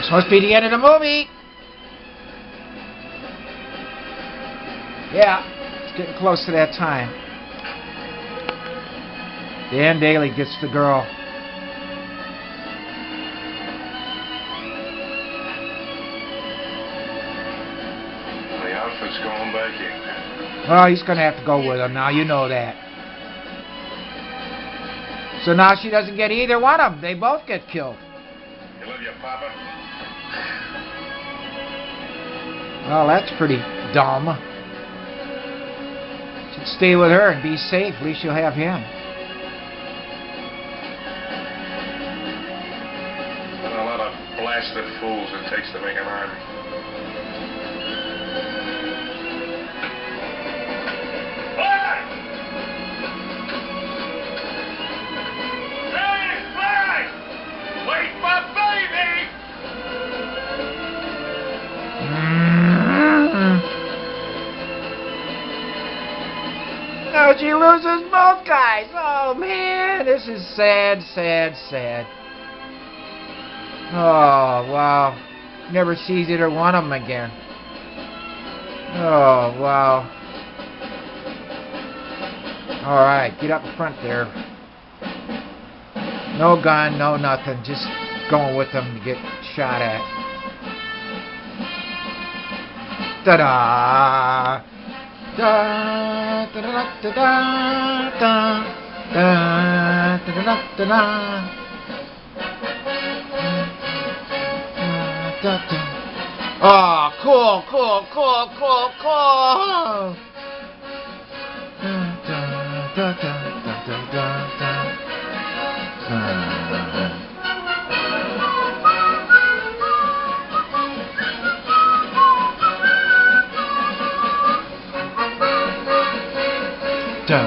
This must be the end of the movie. Yeah, it's getting close to that time. Dan Daly gets the girl. The outfit's going back in. Well, he's going to have to go with him now. You know that. So now she doesn't get either one of them. They both get killed. You love your papa? Well, that's pretty dumb. Should stay with her and be safe. At least you'll have him. A lot of blasted fools it takes to make an army. No, she loses both guys. Oh, man. This is sad, sad, sad. Oh, wow. Never sees either one of them again. Oh, wow. Alright, get up in front there. No gun, no nothing. Just going with them to get shot at. Ta-da! Da da da da da da da da da da. Oh, cool, cool, cool, cool, cool. Da da da da da da da. Da,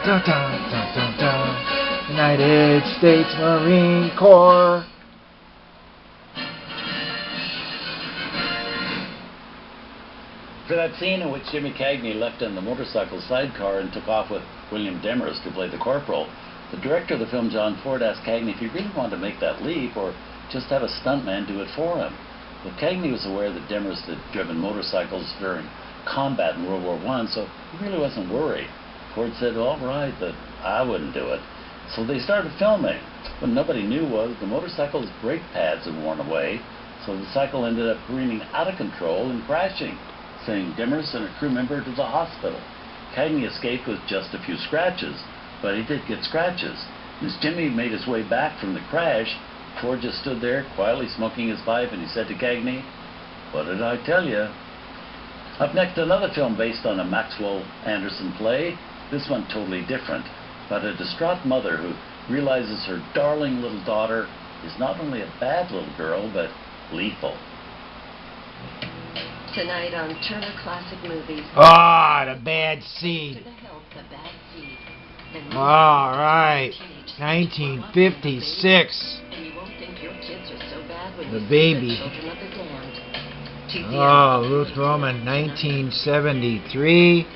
da, da, da, da, da. United States Marine Corps. For that scene in which Jimmy Cagney left in the motorcycle sidecar and took off with William Demarest to play the corporal, the director of the film, John Ford, asked Cagney if he really wanted to make that leap or just have a stuntman do it for him. But Cagney was aware that Demarest had driven motorcycles during combat in World War I, so he really wasn't worried. Ford said, all right, but I wouldn't do it. So they started filming. What nobody knew was the motorcycle's brake pads had worn away, so the cycle ended up careening out of control and crashing, sending Demarest and a crew member to the hospital. Cagney escaped with just a few scratches, but he did get scratches. As Jimmy made his way back from the crash, Ford just stood there quietly smoking his pipe, and he said to Cagney, "What did I tell you?" Up next, another film based on a Maxwell Anderson play, this one totally different, about a distraught mother who realizes her darling little daughter is not only a bad little girl, but lethal. Tonight on Turner Classic Movies. Ah, the bad seed. To the health, the bad seed. All right, 1956. And you won't think your kids are so bad when The you baby. see the children of the damned. Oh, Ruth Roman, 1973.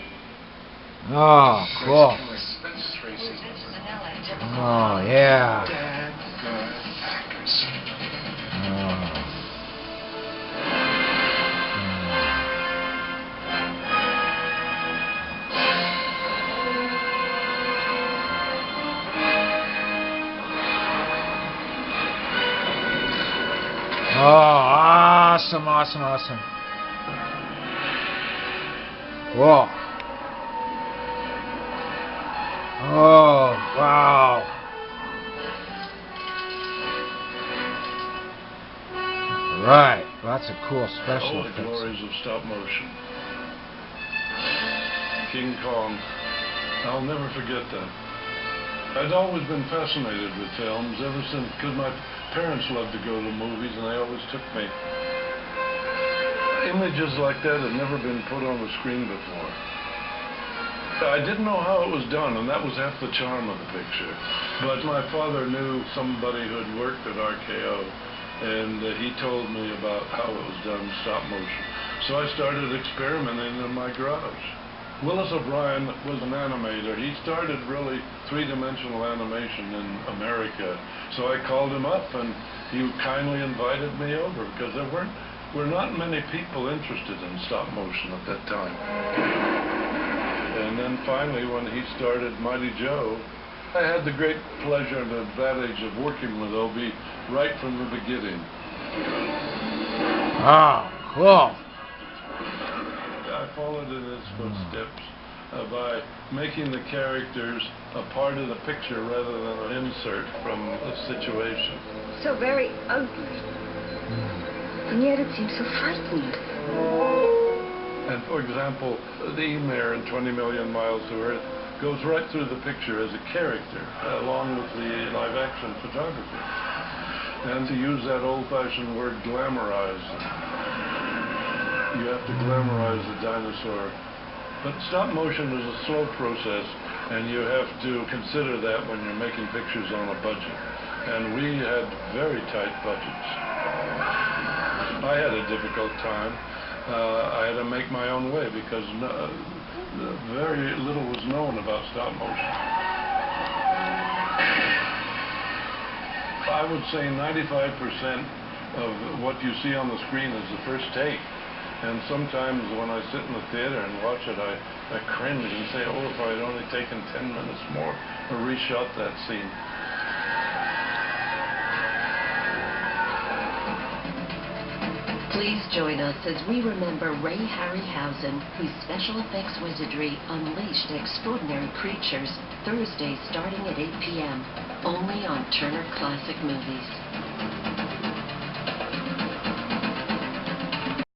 Oh, cool. Oh, yeah. Oh, awesome, awesome, awesome. Cool. Oh, wow. Right, lots of cool special the effects. glories of stop motion. King Kong. I'll never forget that. I'd always been fascinated with films ever since, because my parents loved to go to movies and they always took me. Images like that had never been put on the screen before. I didn't know how it was done, and that was half the charm of the picture. But my father knew somebody who had worked at RKO, and he told me about how it was done stop motion. So I started experimenting in my garage. Willis O'Brien was an animator. He started really three-dimensional animation in America. So I called him up, and he kindly invited me over because there were not many people interested in stop motion at that time. And then finally, when he started Mighty Joe, I had the great pleasure and advantage of working with Obie right from the beginning. Oh, cool. I followed in his footsteps by making the characters a part of the picture rather than an insert from the situation. So very ugly. And yet it seems so frightened. And for example, the Ymir in 20 Million Miles to Earth goes right through the picture as a character, along with the live-action photography. And to use that old-fashioned word, glamorize, you have to glamorize the dinosaur. But stop motion is a slow process, and you have to consider that when you're making pictures on a budget. And we had very tight budgets. I had a difficult time. I had to make my own way because very little was known about stop motion. I would say 95% of what you see on the screen is the first take. And sometimes when I sit in the theater and watch it, I cringe and say, oh, if I'd only taken 10 minutes more or reshot that scene. Please join us as we remember Ray Harryhausen, whose special effects wizardry unleashed extraordinary creatures, Thursday starting at 8 p.m., only on Turner Classic Movies.